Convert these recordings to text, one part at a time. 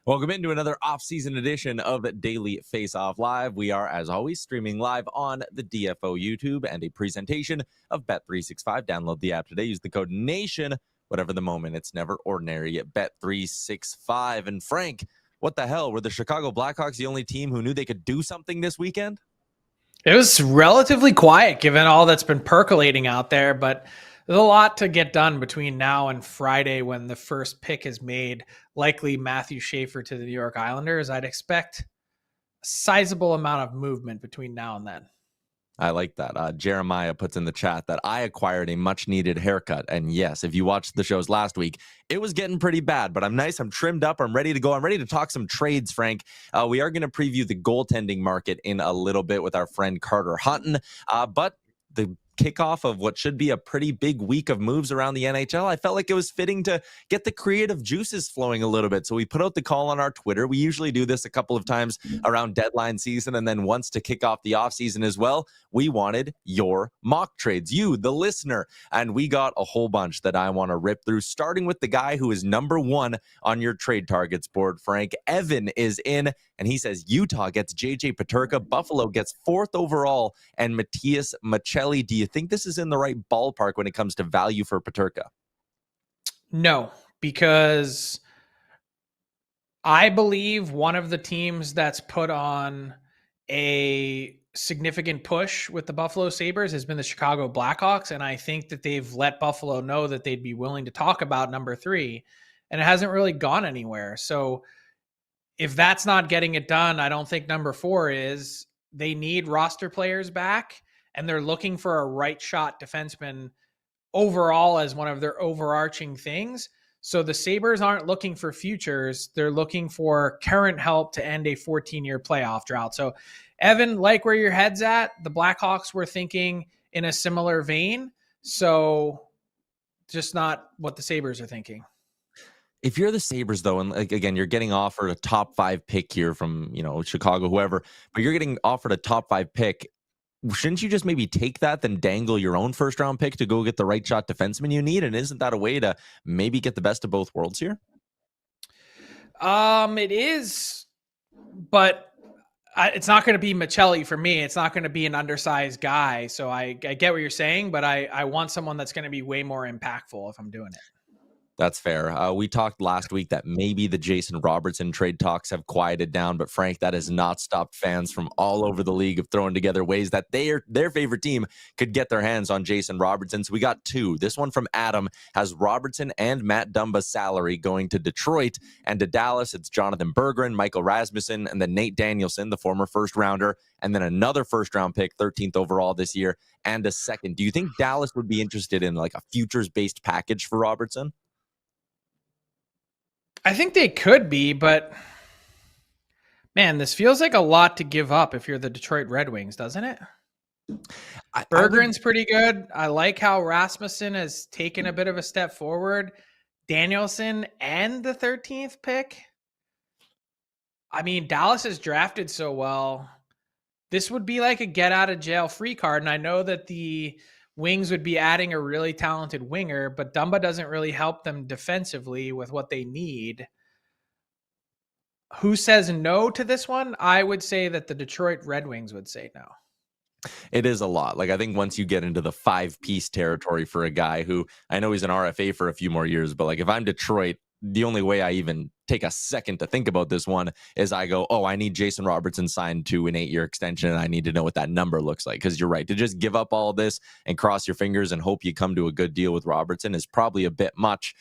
Welcome into another off-season edition of Daily Faceoff Live. We are, as always, streaming live on the DFO YouTube and a presentation of Bet365. Download the app today. Use the code NATION. Whatever the moment, it's never ordinary at Bet365. And Frank, what the hell? Were the Chicago Blackhawks the only team who knew they could do something this weekend? It was relatively quiet given all that's been percolating out there, but there's a lot to get done between now and Friday when the first pick is made, likely Matthew Schaefer to the New York Islanders. I'd expect a sizable amount of movement between now and then. I like that. Jeremiah puts in the chat that I acquired a much-needed haircut. And yes, if you watched the shows last week, it was getting pretty bad. But I'm nice. I'm trimmed up. I'm ready to go. I'm ready to talk some trades, Frank. We are going to preview the goaltending market in a little bit with our friend Carter Hutton. But the kickoff of what should be a pretty big week of moves around the NHL, I felt like it was fitting to get the creative juices flowing a little bit. So we put out the call on our Twitter. We usually do this a couple of times around deadline season and then once to kick off the offseason as well. We wanted your mock trades, you, the listener, and we got a whole bunch that I want to rip through, starting with the guy who is number one on your trade targets board, Frank. Evan is in, and he says Utah gets JJ Peterka, Buffalo gets 4th overall, and Matias Maccelli. Do you think this is in the right ballpark when it comes to value for Peterka? No, because I believe one of the teams that's put on a significant push with the Buffalo Sabres has been the Chicago Blackhawks, and I think that they've let Buffalo know that they'd be willing to talk about number 3, and it hasn't really gone anywhere. So if that's not getting it done, I don't think number 4 is. They need roster players back, and they're looking for a right shot defenseman overall as one of their overarching things. So the Sabres aren't looking for futures. They're looking for current help to end a 14-year playoff drought. So Evan, like where your head's at, the Blackhawks were thinking in a similar vein. So just not what the Sabres are thinking. If you're the Sabres, though, and again, you're getting offered a top 5 pick here from, Chicago, whoever, but you're getting offered a top 5 pick, shouldn't you just maybe take that, then dangle your own first-round pick to go get the right shot defenseman you need? And isn't that a way to maybe get the best of both worlds here? It is, but it's not going to be Maccelli for me. It's not going to be an undersized guy. So I get what you're saying, but I want someone that's going to be way more impactful if I'm doing it. That's fair. We talked last week that maybe the Jason Robertson trade talks have quieted down, but Frank, that has not stopped fans from all over the league of throwing together ways that their favorite team could get their hands on Jason Robertson. So we got 2. This one from Adam has Robertson and Matt Dumba's salary going to Detroit, and to Dallas, it's Jonathan Berggren, Michael Rasmussen, and then Nate Danielson, the former first rounder, and then another first round pick, 13th overall this year, and a second. Do you think Dallas would be interested in like a futures-based package for Robertson? I think they could be, but man, this feels like a lot to give up if you're the Detroit Red Wings, doesn't it? Berggren's pretty good. I like how Rasmussen has taken a bit of a step forward. Danielson and the 13th pick. I mean, Dallas has drafted so well. This would be like a get out of jail free card. And I know that the Wings would be adding a really talented winger, but Dumba doesn't really help them defensively with what they need. Who says no to this one? I would say that the Detroit Red Wings would say no. It is a lot. Like, I think once you get into the 5-piece territory for a guy who, I know he's an RFA for a few more years, but like if I'm Detroit, the only way I even take a second to think about this one is I go, oh, I need Jason Robertson signed to an 8-year extension, and I need to know what that number looks like. Because you're right, to just give up all this and cross your fingers and hope you come to a good deal with Robertson is probably a bit much.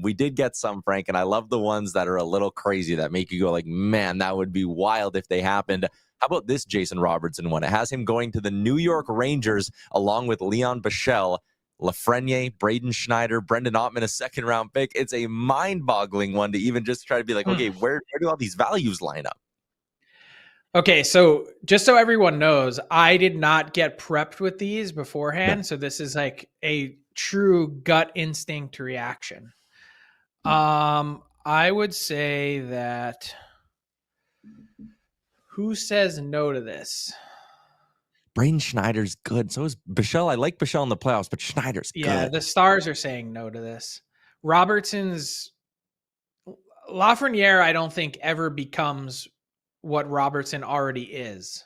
We did get some, Frank, and I love the ones that are a little crazy that make you go like, man, that would be wild if they happened. How about this Jason Robertson one? It has him going to the New York Rangers along with Leon Bichelle, Lafreniere, Braden Schneider, Brendan Ottman, a second-round pick. It's a mind-boggling one to even just try to be like, okay, where do all these values line up? Okay, so just so everyone knows, I did not get prepped with these beforehand, so this is like a true gut instinct reaction. I would say that who says no to this? Braden Schneider's good. So is Bichelle. I like Bichelle in the playoffs, but Schneider's good. Yeah, the Stars are saying no to this. Robertson's Lafreniere, I don't think ever becomes what Robertson already is.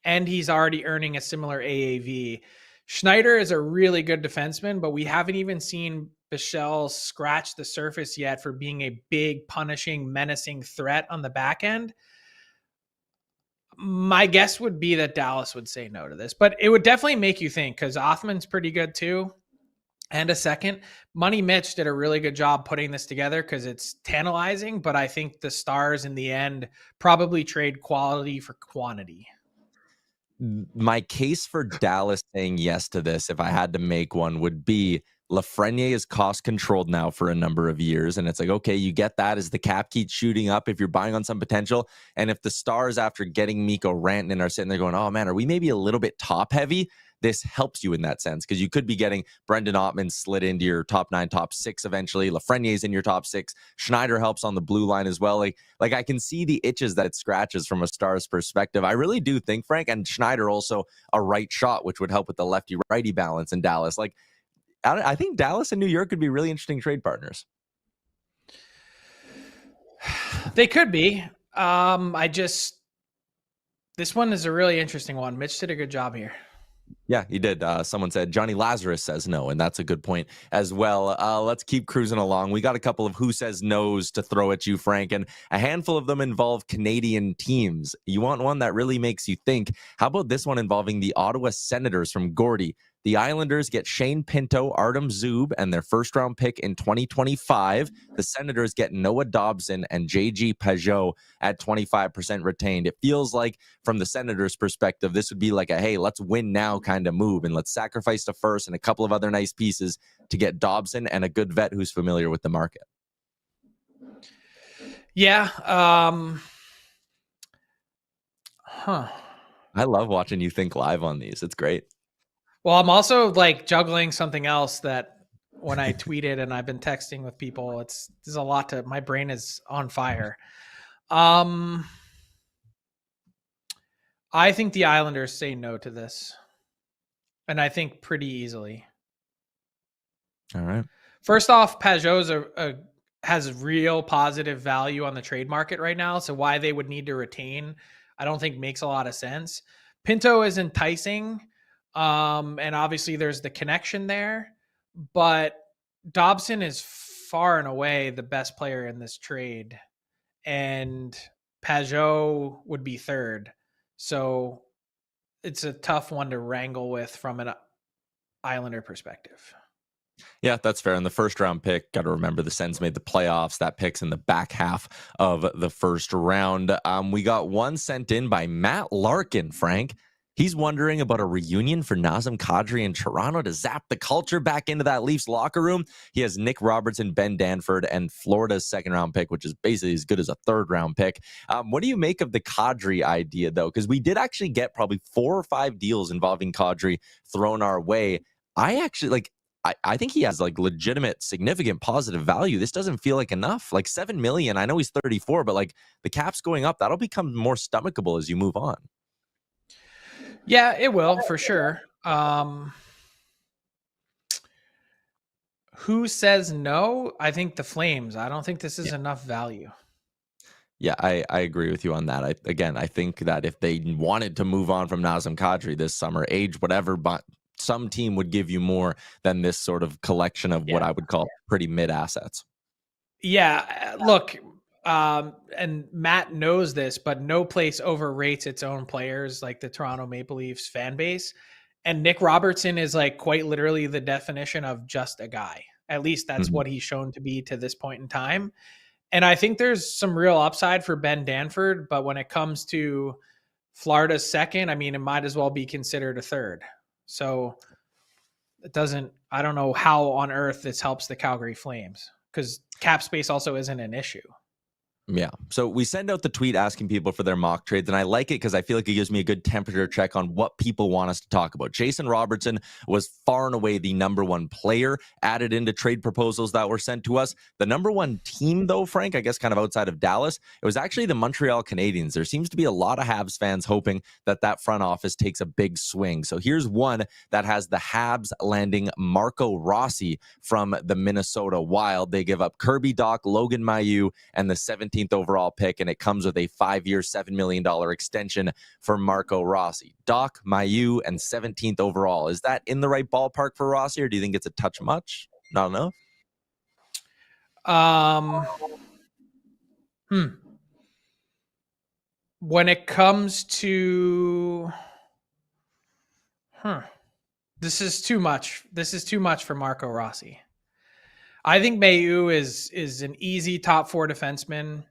And he's already earning a similar AAV. Schneider is a really good defenseman, but we haven't even seen Bichelle scratch the surface yet for being a big, punishing, menacing threat on the back end. My guess would be that Dallas would say no to this, but it would definitely make you think because Othman's pretty good too. And a second, Money Mitch did a really good job putting this together because it's tantalizing, but I think the Stars in the end probably trade quality for quantity. My case for Dallas saying yes to this, if I had to make one, would be Lafreniere is cost controlled now for a number of years. And it's like, okay, you get that as the cap keeps shooting up if you're buying on some potential. And if the Stars, after getting Mikko Rantanen, are sitting there going, oh man, are we maybe a little bit top heavy? This helps you in that sense because you could be getting Brendan Ottman slid into your top 9, top 6 eventually. Lafreniere's in your top 6. Schneider helps on the blue line as well. Like I can see the itches that it scratches from a Stars perspective. I really do think, Frank, and Schneider also a right shot, which would help with the lefty-righty balance in Dallas. Like I think Dallas and New York could be really interesting trade partners. They could be. This one is a really interesting one. Mitch did a good job here. Yeah, he did. Someone said Johnny Lazarus says no, and that's a good point as well. Let's keep cruising along. We got a couple of who says no's to throw at you, Frank, and a handful of them involve Canadian teams. You want one that really makes you think. How about this one involving the Ottawa Senators from Gordy? The Islanders get Shane Pinto, Artem Zub, and their first-round pick in 2025. The Senators get Noah Dobson and J.G. Pajot at 25% retained. It feels like, from the Senators' perspective, this would be like a, hey, let's win now kind of move, and let's sacrifice the first and a couple of other nice pieces to get Dobson and a good vet who's familiar with the market. Yeah. I love watching you think live on these. It's great. Well, I'm also like juggling something else that when I tweeted and I've been texting with people, there's a lot to, my brain is on fire. I think the Islanders say no to this. And I think pretty easily. All right. First off, Pajot's has real positive value on the trade market right now. So why they would need to retain, I don't think makes a lot of sense. Pinto is enticing. And obviously there's the connection there, but Dobson is far and away the best player in this trade, and Pajot would be third. So it's a tough one to wrangle with from an Islander perspective. Yeah, that's fair. And the first round pick, got to remember the Sens made the playoffs. That pick's in the back half of the first round. We got one sent in by Matt Larkin, Frank. He's wondering about a reunion for Nazem Kadri in Toronto to zap the culture back into that Leafs locker room. He has Nick Robertson, Ben Danford, and Florida's second-round pick, which is basically as good as a third-round pick. What do you make of the Kadri idea, though? Because we did actually get probably 4 or 5 deals involving Kadri thrown our way. I think he has like legitimate, significant positive value. This doesn't feel like enough. Like $7 million. I know he's 34, but like the cap's going up. That'll become more stomachable as you move on. Yeah, it will for sure. Who says no? I think the Flames. I don't think this is enough value. Yeah, I agree with you on that. I think that if they wanted to move on from Nazem Kadri this summer, age, whatever, but some team would give you more than this sort of collection of what I would call pretty mid assets. Yeah, look, and Matt knows this, but no place overrates its own players like the Toronto Maple Leafs fan base. And Nick Robertson is like quite literally the definition of just a guy. At least that's what he's shown to be to this point in time. And I think there's some real upside for Ben Danford, but when it comes to Florida's second, I mean, it might as well be considered a third. So I don't know how on earth this helps the Calgary Flames because cap space also isn't an issue. Yeah. So we send out the tweet asking people for their mock trades, and I like it because I feel like it gives me a good temperature check on what people want us to talk about. Jason Robertson was far and away the number one player added into trade proposals that were sent to us. The number one team, though, Frank, I guess kind of outside of Dallas, it was actually the Montreal Canadiens. There seems to be a lot of Habs fans hoping that front office takes a big swing. So here's one that has the Habs landing Marco Rossi from the Minnesota Wild. They give up Kirby Dach, Logan Mailloux, and the 17th overall pick, and it comes with a 5-year, $7 million extension for Marco Rossi. Dach, Mailloux, and 17th overall. Is that in the right ballpark for Rossi, or do you think it's a touch much? Not enough? When it comes to, this is too much. This is too much for Marco Rossi. I think Mailloux is an easy top 4 defenseman.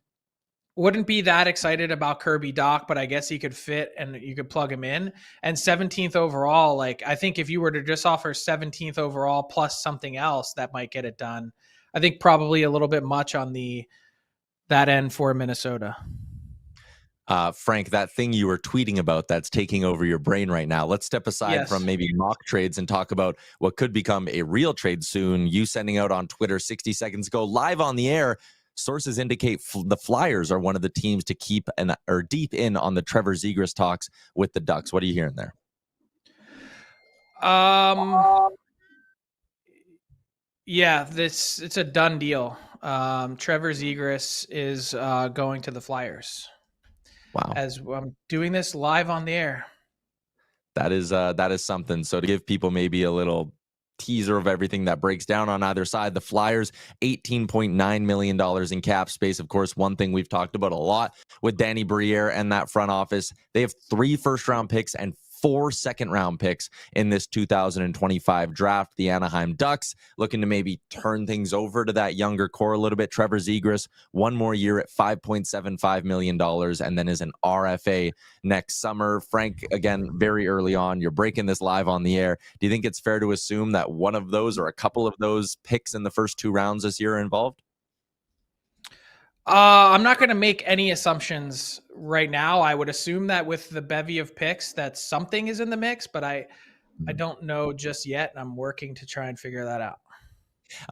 Wouldn't be that excited about Kirby Dach, but I guess he could fit and you could plug him in. And 17th overall, like I think if you were to just offer 17th overall plus something else, that might get it done. I think probably a little bit much on that end for Minnesota. Frank, that thing you were tweeting about that's taking over your brain right now. Let's step aside from maybe mock trades and talk about what could become a real trade soon. You sending out on Twitter 60 seconds ago, live on the air. Sources indicate the Flyers are one of the teams to keep or deep in on the Trevor Zegras talks with the Ducks. What are you hearing there? Yeah, it's a done deal. Trevor Zegras is going to the Flyers. Wow. As I'm doing this live on the air. That is something. So to give people maybe a little teaser of everything that breaks down on either side, the Flyers, $18.9 million in cap space. Of course, one thing we've talked about a lot with Danny Briere and that front office, they have 3 first-round picks and 4 second-round picks in this 2025 draft. The Anaheim Ducks looking to maybe turn things over to that younger core a little bit. Trevor Zegras, 1 more year at $5.75 million, and then is an RFA next summer. Frank, again, very early on, you're breaking this live on the air. Do you think it's fair to assume that one of those or a couple of those picks in the first 2 rounds this year are involved? I'm not going to make any assumptions right now. I would assume that with the bevy of picks that something is in the mix, but I don't know just yet, and I'm working to try and figure that out.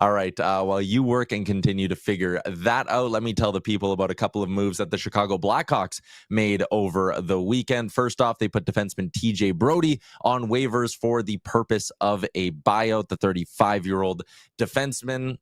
All right. While you work and continue to figure that out, let me tell the people about a couple of moves that the Chicago Blackhawks made over the weekend. First off, they put defenseman TJ Brodie on waivers for the purpose of a buyout. The 35-year-old defenseman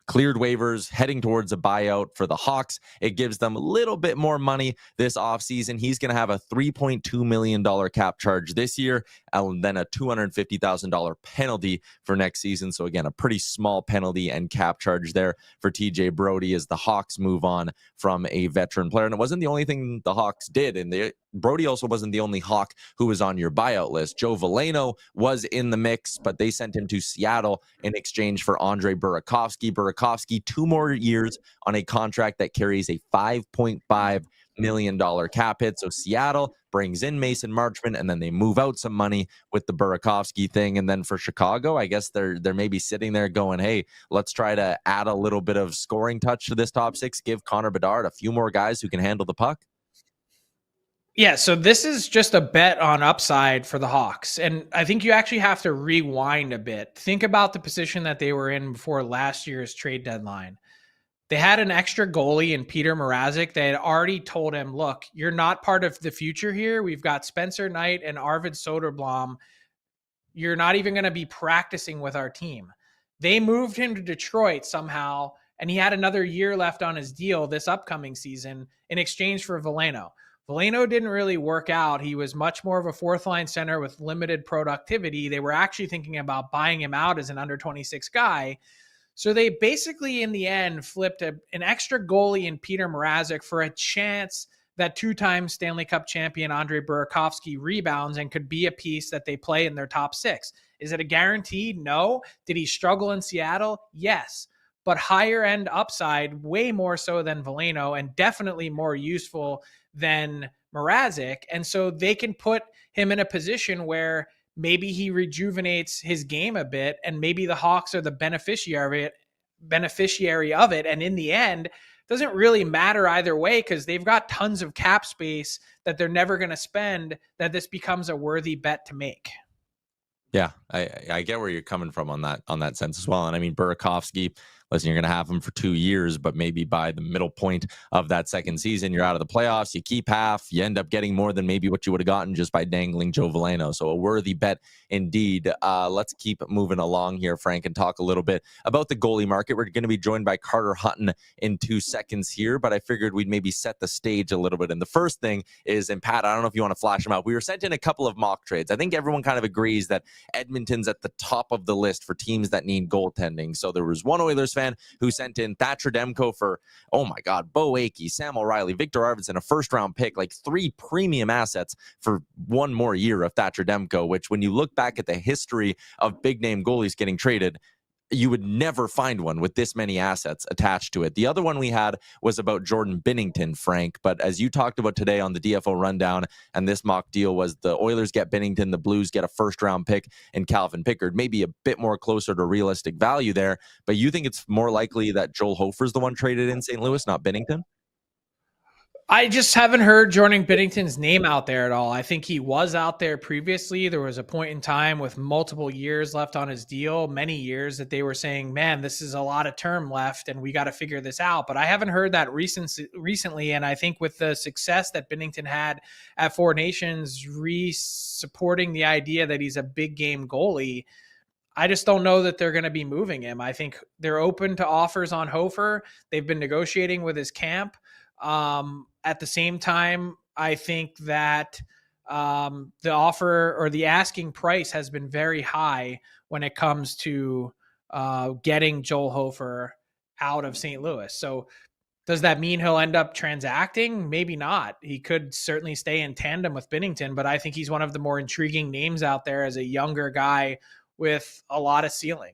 cleared waivers, heading towards a buyout for the Hawks. It gives them a little bit more money this offseason. He's going to have a $3.2 million cap charge this year, and then a $250,000 penalty for next season. So again, a pretty small penalty and cap charge there for TJ Brodie as the Hawks move on from a veteran player. And it wasn't the only thing the Hawks did. And Brodie also wasn't the only Hawk who was on your buyout list. Joe Veleno was in the mix, but they sent him to Seattle in exchange for Andre Burakovsky. Burakovsky, 2 more years on a contract that carries a $5.5 million cap hit. So Seattle brings in Mason Marchment, and then they move out some money with the Burakovsky thing. And then for Chicago, I guess they're maybe sitting there going, hey, let's try to add a little bit of scoring touch to this top 6, give Connor Bedard a few more guys who can handle the puck. Yeah, so this is just a bet on upside for the Hawks. And I think you actually have to rewind a bit. Think about the position that they were in before last year's trade deadline. They had an extra goalie in Peter Mrazek. They had already told him, look, you're not part of the future here. We've got Spencer Knight and Arvid Soderblom. You're not even going to be practicing with our team. They moved him to Detroit somehow, and he had another year left on his deal this upcoming season in exchange for Veleno. Veleno didn't really work out. He was much more of a 4th-line center with limited productivity. They were actually thinking about buying him out as an under-26 guy. So they basically, in the end, flipped an extra goalie in Peter Mrazek for a chance that 2-time Stanley Cup champion Andre Burakovsky rebounds and could be a piece that they play in their top 6. Is it a guarantee? No. Did he struggle in Seattle? Yes. But higher end upside, way more so than Veleno, and definitely more useful than Mrazek. And so they can put him in a position where maybe he rejuvenates his game a bit, and maybe the Hawks are the beneficiary beneficiary of it. And in the end, doesn't really matter either way because they've got tons of cap space that they're never going to spend, that this becomes a worthy bet to make. Yeah, I get where you're coming from on that sense as well. And I mean, Burakovsky, listen, you're going to have him for 2 years, but maybe by the middle point of that second season, you're out of the playoffs. You keep half, you end up getting more than maybe what you would have gotten just by dangling Joe Veleno. So a worthy bet indeed. Let's keep moving along here, Frank, and talk a little bit about the goalie market. We're going to be joined by Carter Hutton in 2 seconds here, but I figured we'd maybe set the stage a little bit. And the first thing is, and Pat, I don't know if you want to flash them out. We were sent in a couple of mock trades. I think everyone kind of agrees that Edmonton's at the top of the list for teams that need goaltending. So there was one Oilers fan who sent in Thatcher Demko for, oh my God, Bo Akey, Sam O'Reilly, Victor Arvidsson, a first-round pick, like 3 premium assets for 1 more year of Thatcher Demko, which when you look back at the history of big-name goalies getting traded, you would never find one with this many assets attached to it. The other one we had was about Jordan Binnington, Frank. But as you talked about today on the DFO rundown, and this mock deal was the Oilers get Binnington, the Blues get a first-round pick and Calvin Pickard, maybe a bit more closer to realistic value there. But you think it's more likely that Joel Hofer's the one traded in St. Louis, not Binnington? I just haven't heard Jordan Binnington's name out there at all. I think he was out there previously. There was a point in time with multiple years left on his deal, many years, that they were saying, man, this is a lot of term left and we got to figure this out. But I haven't heard that recently. And I think with the success that Binnington had at Four Nations, supporting the idea that he's a big game goalie, I just don't know that they're going to be moving him. I think they're open to offers on Hofer. They've been negotiating with his camp. At the same time, I think that the offer or the asking price has been very high when it comes to getting Joel Hofer out of St. Louis. So does that mean he'll end up transacting? Maybe not. He could certainly stay in tandem with Binnington, but I think he's one of the more intriguing names out there as a younger guy with a lot of ceiling.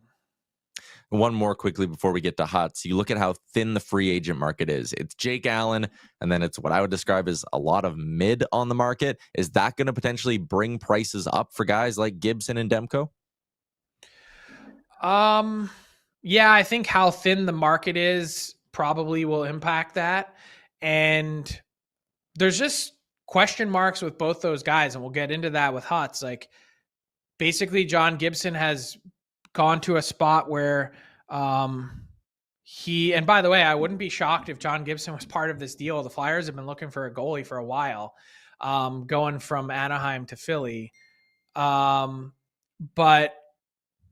One more quickly before we get to Huts. You look at how thin the free agent market is. It's Jake Allen, and then it's what I would describe as a lot of mid on the market. Is that going to potentially bring prices up for guys like Gibson and Demko? Yeah, I think how thin the market is probably will impact that. And there's just question marks with both those guys, and we'll get into that with Huts. Like, basically, John Gibson has gone to a spot where and by the way, I wouldn't be shocked if John Gibson was part of this deal. The Flyers have been looking for a goalie for a while, going from Anaheim to Philly. But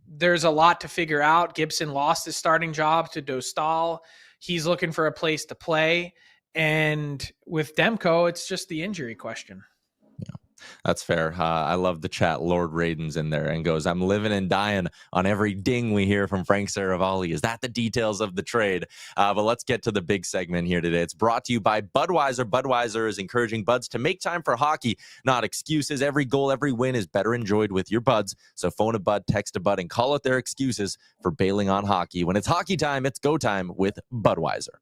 there's a lot to figure out. Gibson lost his starting job to Dostal. He's looking for a place to play. And with Demko, it's just the injury question. That's fair. I love the chat. Lord Raiden's in there and goes, I'm living and dying on every ding we hear from Frank Seravalli. Is that the details of the trade? But let's get to the big segment here today. It's brought to you by Budweiser. Budweiser is encouraging buds to make time for hockey, not excuses. Every goal, every win is better enjoyed with your buds. So phone a bud, text a bud, and call out their excuses for bailing on hockey. When it's hockey time, it's go time with Budweiser.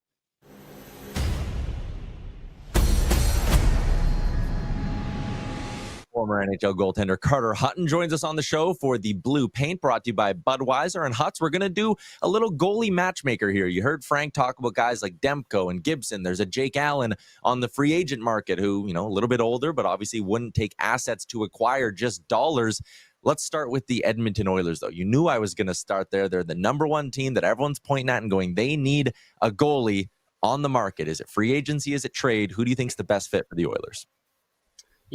Former NHL goaltender Carter Hutton joins us on the show for the Blue Paint, brought to you by Budweiser. And Huts, we're going to do a little goalie matchmaker here. You heard Frank talk about guys like Demko and Gibson. There's a Jake Allen on the free agent market who, a little bit older, but obviously wouldn't take assets to acquire, just dollars. Let's start with the Edmonton Oilers, though. You knew I was going to start there. They're the number one team that everyone's pointing at and going, they need a goalie on the market. Is it free agency? Is it trade? Who do you think's the best fit for the Oilers?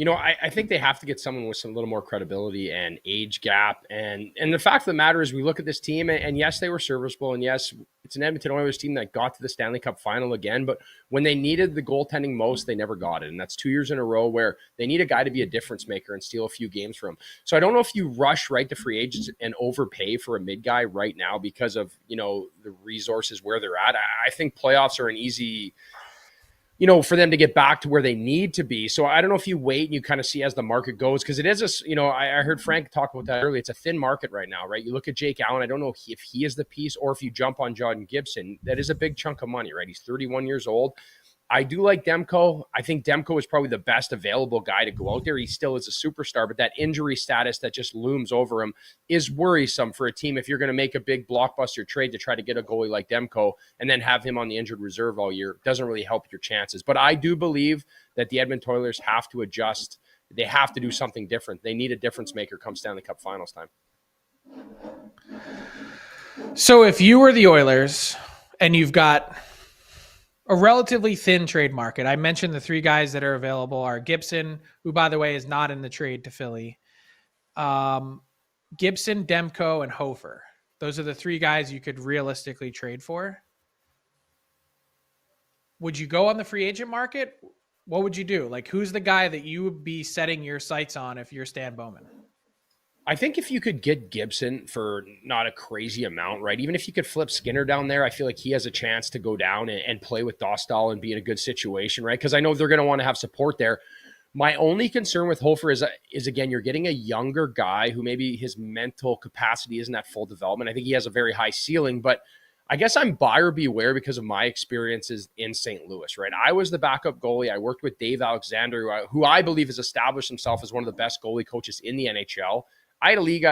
I think they have to get someone with some little more credibility and age gap. And the fact of the matter is we look at this team and yes, they were serviceable. And yes, it's an Edmonton Oilers team that got to the Stanley Cup final again. But when they needed the goaltending most, they never got it. And that's 2 years in a row where they need a guy to be a difference maker and steal a few games from. So I don't know if you rush right to free agents and overpay for a mid guy right now because of, the resources where they're at. I think playoffs are an easy for them to get back to where they need to be. So I don't know if you wait and you kind of see as the market goes, because it is I heard Frank talk about that earlier. It's a thin market right now, right? You look at Jake Allen. I don't know if he is the piece or if you jump on John Gibson. That is a big chunk of money, right? He's 31 years old. I do like Demko. I think Demko is probably the best available guy to go out there. He still is a superstar, but that injury status that just looms over him is worrisome for a team if you're going to make a big blockbuster trade to try to get a goalie like Demko and then have him on the injured reserve all year. It doesn't really help your chances. But I do believe that the Edmonton Oilers have to adjust. They have to do something different. They need a difference maker come Stanley Cup Finals time. So if you were the Oilers and you've got a relatively thin trade market, I mentioned the three guys that are available are Gibson, who, by the way, is not in the trade to Philly, Gibson, Demko, and Hofer. Those are the three guys you could realistically trade for. Would you go on the free agent market? What would you do? Like, who's the guy that you would be setting your sights on if you're Stan Bowman? I think if you could get Gibson for not a crazy amount, right? Even if you could flip Skinner down there, I feel like he has a chance to go down and play with Dostal and be in a good situation, right? Because I know they're going to want to have support there. My only concern with Hofer is again, you're getting a younger guy who maybe his mental capacity isn't at full development. I think he has a very high ceiling, but I guess I'm buyer beware because of my experiences in St. Louis, right? I was the backup goalie. I worked with Dave Alexander, who I believe has established himself as one of the best goalie coaches in the NHL. I had a league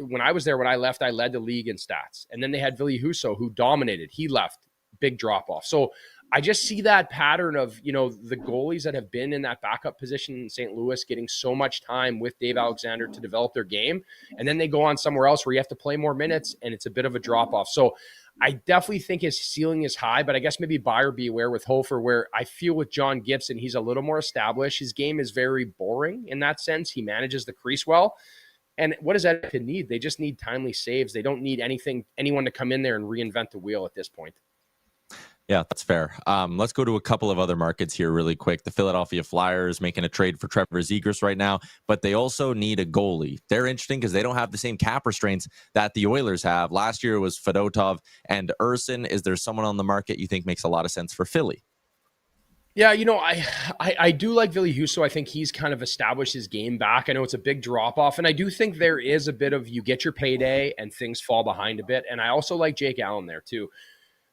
when I was there. When I left, I led the league in stats. And then they had Ville Husso, who dominated. He left, big drop off. So I just see that pattern of, the goalies that have been in that backup position in St. Louis getting so much time with Dave Alexander to develop their game. And then they go on somewhere else where you have to play more minutes and it's a bit of a drop off. So I definitely think his ceiling is high, but I guess maybe buyer beware with Hofer, where I feel with John Gibson, he's a little more established. His game is very boring in that sense. He manages the crease well. And what does Edmonton need? They just need timely saves. They don't need anyone to come in there and reinvent the wheel at this point. Yeah, that's fair. Let's go to a couple of other markets here really quick. The Philadelphia Flyers making a trade for Trevor Zegras right now, but they also need a goalie. They're interesting because they don't have the same cap restraints that the Oilers have. Last year it was Fedotov and Urson. Is there someone on the market you think makes a lot of sense for Philly? Yeah, I do like Ville Husso. I think he's kind of established his game back. I know it's a big drop-off, and I do think there is a bit of you get your payday and things fall behind a bit. And I also like Jake Allen there too.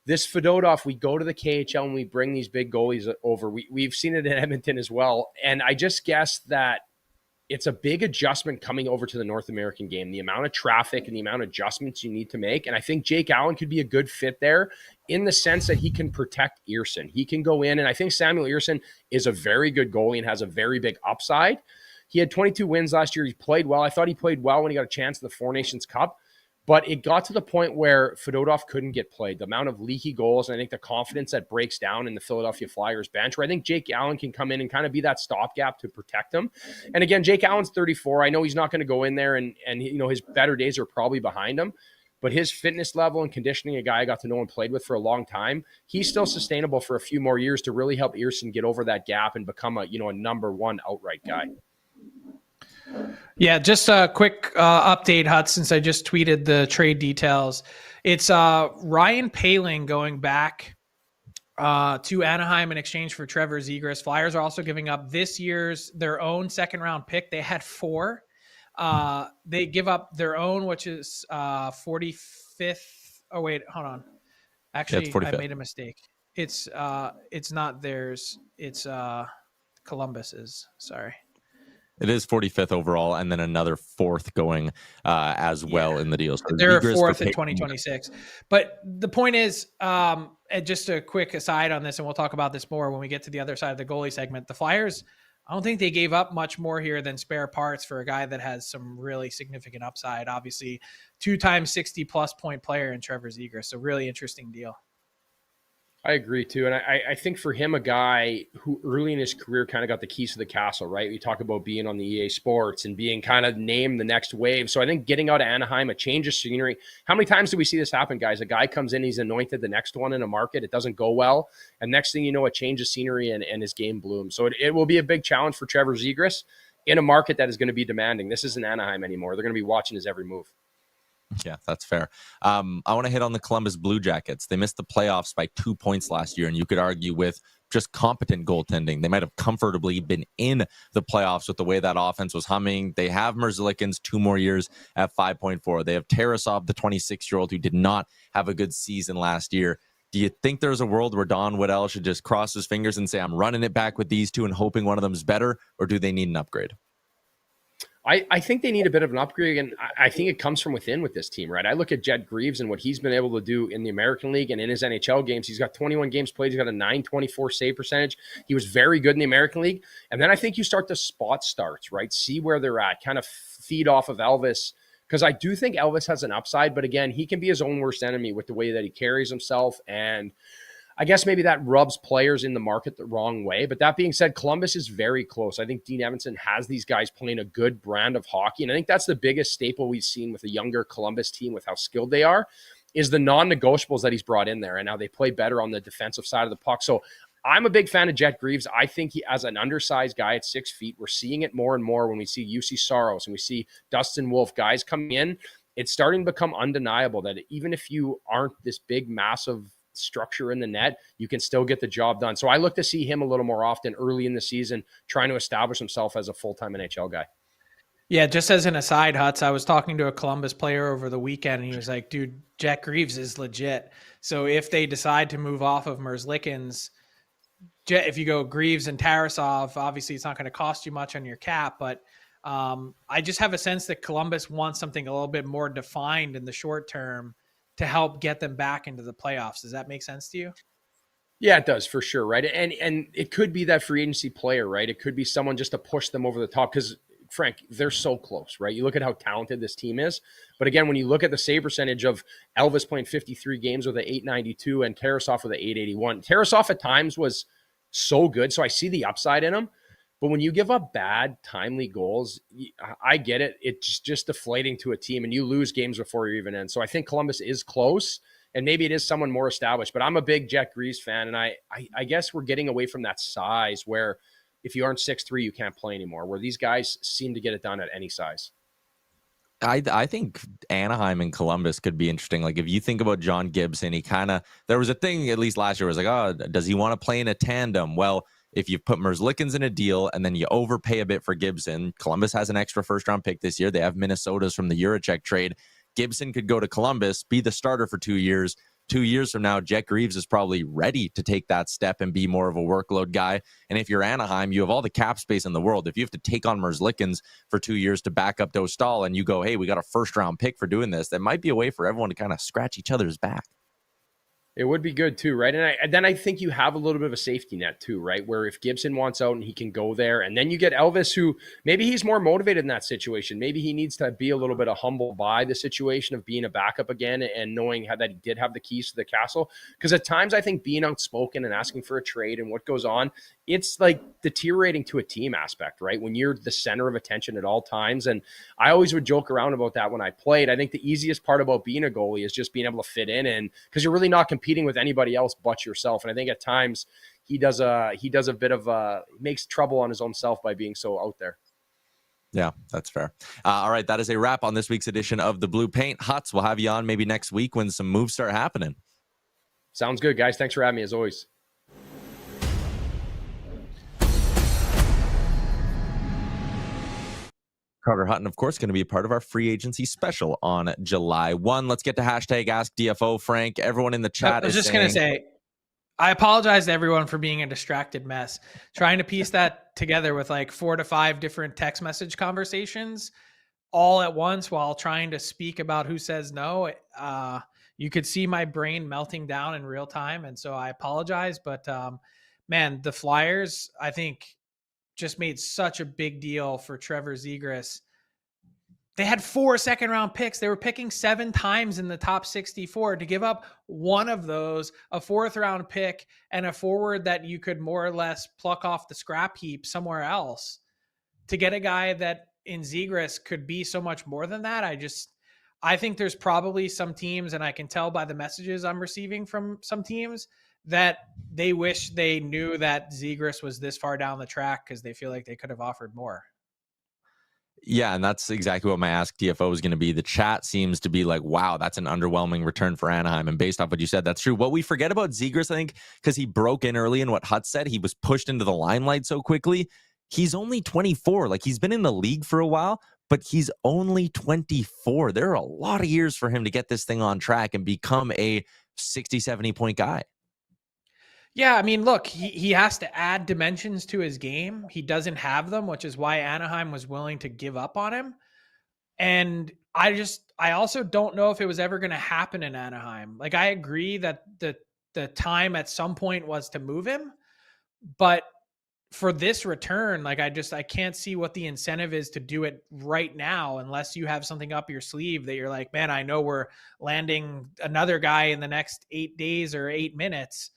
This Fedotov, we go to the KHL and we bring these big goalies over. We've seen it in Edmonton as well. And I just guess that it's a big adjustment coming over to the North American game, the amount of traffic and the amount of adjustments you need to make. And I think Jake Allen could be a good fit there in the sense that he can protect Earson. He can go in, and I think Samuel Earson is a very good goalie and has a very big upside. He had 22 wins last year. He played well. I thought he played well when he got a chance in the Four Nations Cup. But it got to the point where Fedotov couldn't get played. The amount of leaky goals, and I think the confidence that breaks down in the Philadelphia Flyers bench, where I think Jake Allen can come in and kind of be that stopgap to protect him. And again, Jake Allen's 34. I know he's not going to go in there and his better days are probably behind him. But his fitness level and conditioning, a guy I got to know and played with for a long time, he's still sustainable for a few more years to really help Earson get over that gap and become a number one outright guy. Yeah, just a quick update, Hut, since I just tweeted the trade details. It's Ryan Poehling going back to Anaheim in exchange for Trevor Zegras. Flyers are also giving up their own second-round pick. They had 4. They give up their own, which is 45th. Oh, wait, hold on. Actually, I made a mistake. It's not theirs. It's Columbus's. Sorry. It is 45th overall, and then another 4th going as well in the deal. So they're 4th in 2026. But the point is, and just a quick aside on this, and we'll talk about this more when we get to the other side of the goalie segment. The Flyers, I don't think they gave up much more here than spare parts for a guy that has some really significant upside. Obviously, 2-time 60-plus point player in Trevor Zegras. So really interesting deal. I agree too. And I think for him, a guy who early in his career kind of got the keys to the castle, right? We talk about being on the EA Sports and being kind of named the next wave. So I think getting out of Anaheim, a change of scenery. How many times do we see this happen, guys? A guy comes in, he's anointed the next one in a market. It doesn't go well. And next thing you know, a change of scenery and his game blooms. So it will be a big challenge for Trevor Zegras in a market that is going to be demanding. This isn't Anaheim anymore. They're going to be watching his every move. Yeah, that's fair. I want to hit on the Columbus Blue Jackets. They missed the playoffs by 2 points last year, and you could argue with just competent goaltending, they might have comfortably been in the playoffs with the way that offense was humming. They have Merzlikins 2 more years at 5.4. They have Tarasov, the 26-year-old who did not have a good season last year. Do you think there's a world where Don Waddell should just cross his fingers and say, I'm running it back with these two and hoping one of them is better, or do they need an upgrade? I think they need a bit of an upgrade, and I think it comes from within with this team, right? I look at Jet Greaves and what he's been able to do in the American League and in his NHL games. He's got 21 games played. He's got a .924 save percentage. He was very good in the American League. And then I think you start to spot starts, right? See where they're at, kind of feed off of Elvis, because I do think Elvis has an upside. But again, he can be his own worst enemy with the way that he carries himself, and I guess maybe that rubs players in the market the wrong way. But that being said, Columbus is very close. I think Dean Evason has these guys playing a good brand of hockey. And I think that's the biggest staple we've seen with a younger Columbus team with how skilled they are, is the non-negotiables that he's brought in there and how they play better on the defensive side of the puck. So I'm a big fan of Jet Greaves. I think he, as an undersized guy at 6 feet, we're seeing it more and more when we see UC Saros and we see Dustin Wolf, guys coming in. It's starting to become undeniable that even if you aren't this big, massive structure in the net, you can still get the job done. So I look to see him a little more often early in the season, trying to establish himself as a full-time NHL guy. Yeah, just as an aside, Huts, I was talking to a Columbus player over the weekend, and he was like, dude, Jet Greaves is legit. So if they decide to move off of Merzlikins, if you go Greaves and Tarasov, obviously it's not going to cost you much on your cap, but I just have a sense that Columbus wants something a little bit more defined in the short term to help get them back into the playoffs. Does that make sense to you? Yeah, it does for sure, right? And it could be that free agency player, right? It could be someone just to push them over the top because, Frank, they're so close, right? You look at how talented this team is. But again, when you look at the save percentage of Elvis playing 53 games with an .892 and Tarasov with an .881, Tarasov at times was so good, so I see the upside in him. But when you give up bad, timely goals, I get it. It's just deflating to a team, and you lose games before you even end. So I think Columbus is close, and maybe it is someone more established. But I'm a big Jet Greaves fan, and I guess we're getting away from that size where if you aren't 6'3", you can't play anymore, where these guys seem to get it done at any size. I think Anaheim and Columbus could be interesting. Like if you think about John Gibson, there was a thing at least last year was like, oh, does he want to play in a tandem? Well, if you put Merzlikins in a deal and then you overpay a bit for Gibson, Columbus has an extra first-round pick this year. They have Minnesota's from the Yaremchuk trade. Gibson could go to Columbus, be the starter for 2 years. 2 years from now, Jet Greaves is probably ready to take that step and be more of a workload guy. And if you're Anaheim, you have all the cap space in the world. If you have to take on Merzlikins for 2 years to back up Dostal and you go, hey, we got a first-round pick for doing this, that might be a way for everyone to kind of scratch each other's back. It would be good too, right? And then I think you have a little bit of a safety net too, right? Where if Gibson wants out and he can go there, and then you get Elvis, who maybe he's more motivated in that situation. Maybe he needs to be a little bit humbled by the situation of being a backup again and knowing how that he did have the keys to the castle. Because at times I think being outspoken and asking for a trade and what goes on, it's like deteriorating to a team aspect, right? When you're the center of attention at all times. And I always would joke around about that when I played. I think the easiest part about being a goalie is just being able to fit in, and because you're really not competing with anybody else but yourself. And I think at times he does a bit of makes trouble on his own self by being so out there. Yeah, that's fair. All right, that is a wrap on this week's edition of the Blue Paint. Huts, we'll have you on maybe next week when some moves start happening. Sounds good, guys. Thanks for having me as always. Carter Hutton, of course, going to be a part of our free agency special on July 1. Let's get to hashtag AskDFO, Frank. Everyone in the chat I was just going to say, I apologize to everyone for being a distracted mess. Trying to piece that together with like 4 to 5 different text message conversations all at once while trying to speak about who says no. You could see my brain melting down in real time. And so I apologize. But man, the Flyers, I think, just made such a big deal for Trevor Zegras. They had 4 second-round picks. They were picking 7 times in the top 64. To give up one of those, a 4th-round pick, and a forward that you could more or less pluck off the scrap heap somewhere else, to get a guy that in Zegras could be so much more than that, I think there's probably some teams, and I can tell by the messages I'm receiving from some teams, that they wish they knew that Zegras was this far down the track because they feel like they could have offered more. Yeah, and that's exactly what my Ask DFO is going to be. The chat seems to be like, wow, that's an underwhelming return for Anaheim. And based off what you said, that's true. What we forget about Zegras, I think, because he broke in early in what Hut said, he was pushed into the limelight so quickly. He's only 24. Like, he's been in the league for a while, but he's only 24. There are a lot of years for him to get this thing on track and become a 60, 70 point guy. Yeah, I mean, look, he has to add dimensions to his game. He doesn't have them, which is why Anaheim was willing to give up on him. And I also don't know if it was ever going to happen in Anaheim. Like, I agree that the time at some point was to move him, but for this return, like, I can't see what the incentive is to do it right now, unless you have something up your sleeve that you're like, man, I know we're landing another guy in the next 8 days or 8 minutes.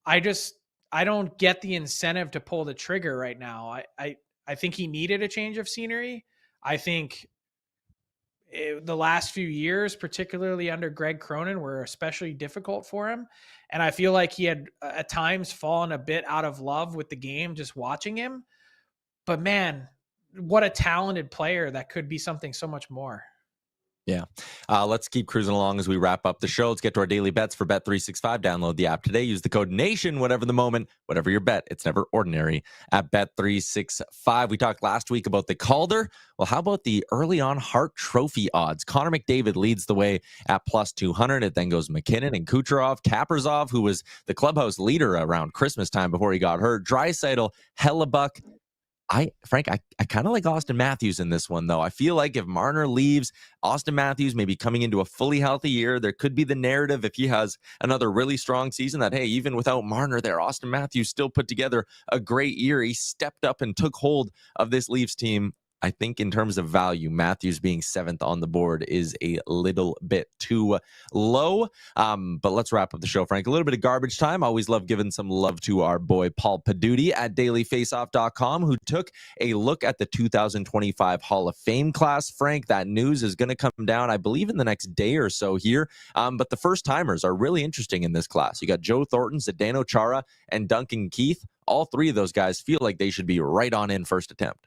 I don't get the incentive to pull the trigger right now. I think he needed a change of scenery. I think the last few years, particularly under Greg Cronin, were especially difficult for him. And I feel like he had at times fallen a bit out of love with the game, just watching him. But man, what a talented player that could be something so much more. Yeah. Let's keep cruising along as we wrap up the show. Let's get to our daily bets for Bet365. Download the app today. Use the code NATION, whatever the moment, whatever your bet. It's never ordinary at Bet365. We talked last week about the Calder. Well, how about the early on Hart Trophy odds? Connor McDavid leads the way at plus 200. It then goes McKinnon and Kucherov, Kaprizov, who was the clubhouse leader around Christmas time before he got hurt, Draisaitl, Hellebuck. I kind of like Austin Matthews in this one, though. I feel like if Marner leaves, Austin Matthews may be coming into a fully healthy year. There could be the narrative, if he has another really strong season, that, hey, even without Marner there, Austin Matthews still put together a great year. He stepped up and took hold of this Leafs team. I think in terms of value, Matthews being 7th on the board is a little bit too low. But let's wrap up the show, Frank. A little bit of garbage time. Always love giving some love to our boy Paul Paduti at dailyfaceoff.com, who took a look at the 2025 Hall of Fame class. Frank, that news is going to come down, I believe, in the next day or so here. But the first timers are really interesting in this class. You got Joe Thornton, Zdeno Chara, and Duncan Keith. All three of those guys feel like they should be right on in first attempt.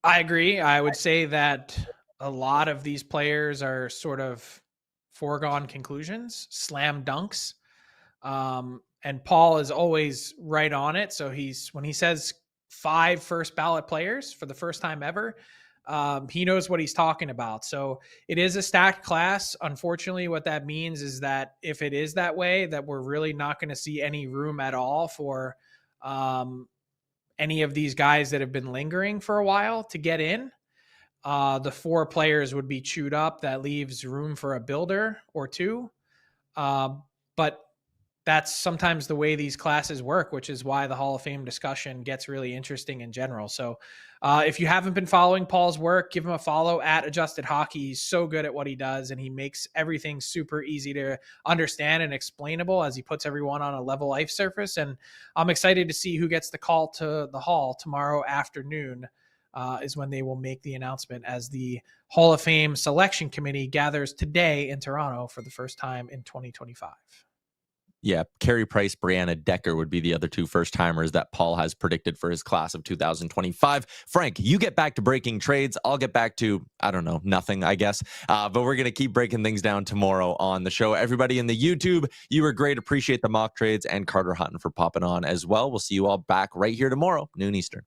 I agree. I would say that a lot of these players are sort of foregone conclusions, slam dunks. And Paul is always right on it. So when he says 5 first ballot players for the first time ever, he knows what he's talking about. So it is a stacked class. Unfortunately, what that means is that if it is that way, that we're really not going to see any room at all for, any of these guys that have been lingering for a while to get in. The 4 players would be chewed up. That leaves room for a builder or 2. But that's sometimes the way these classes work, which is why the Hall of Fame discussion gets really interesting in general. So if you haven't been following Paul's work, give him a follow at Adjusted Hockey. He's so good at what he does, and he makes everything super easy to understand and explainable as he puts everyone on a level life surface. And I'm excited to see who gets the call to the Hall tomorrow afternoon. Is when they will make the announcement, as the Hall of Fame selection committee gathers today in Toronto for the first time in 2025. Yeah, Carey Price, Brianna Decker would be the other 2 first-timers that Paul has predicted for his class of 2025. Frank, you get back to breaking trades. I'll get back to, I don't know, nothing, I guess. But we're going to keep breaking things down tomorrow on the show. Everybody in the YouTube, you were great. Appreciate the mock trades, and Carter Hutton for popping on as well. We'll see you all back right here tomorrow, noon Eastern.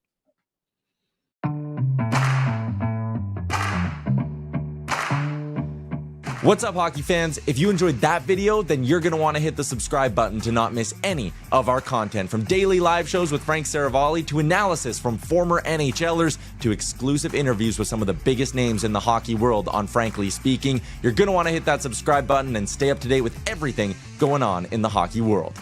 What's up, hockey fans? If you enjoyed that video, then you're going to want to hit the subscribe button to not miss any of our content. From daily live shows with Frank Seravalli to analysis from former NHLers to exclusive interviews with some of the biggest names in the hockey world on Frankly Speaking. You're going to want to hit that subscribe button and stay up to date with everything going on in the hockey world.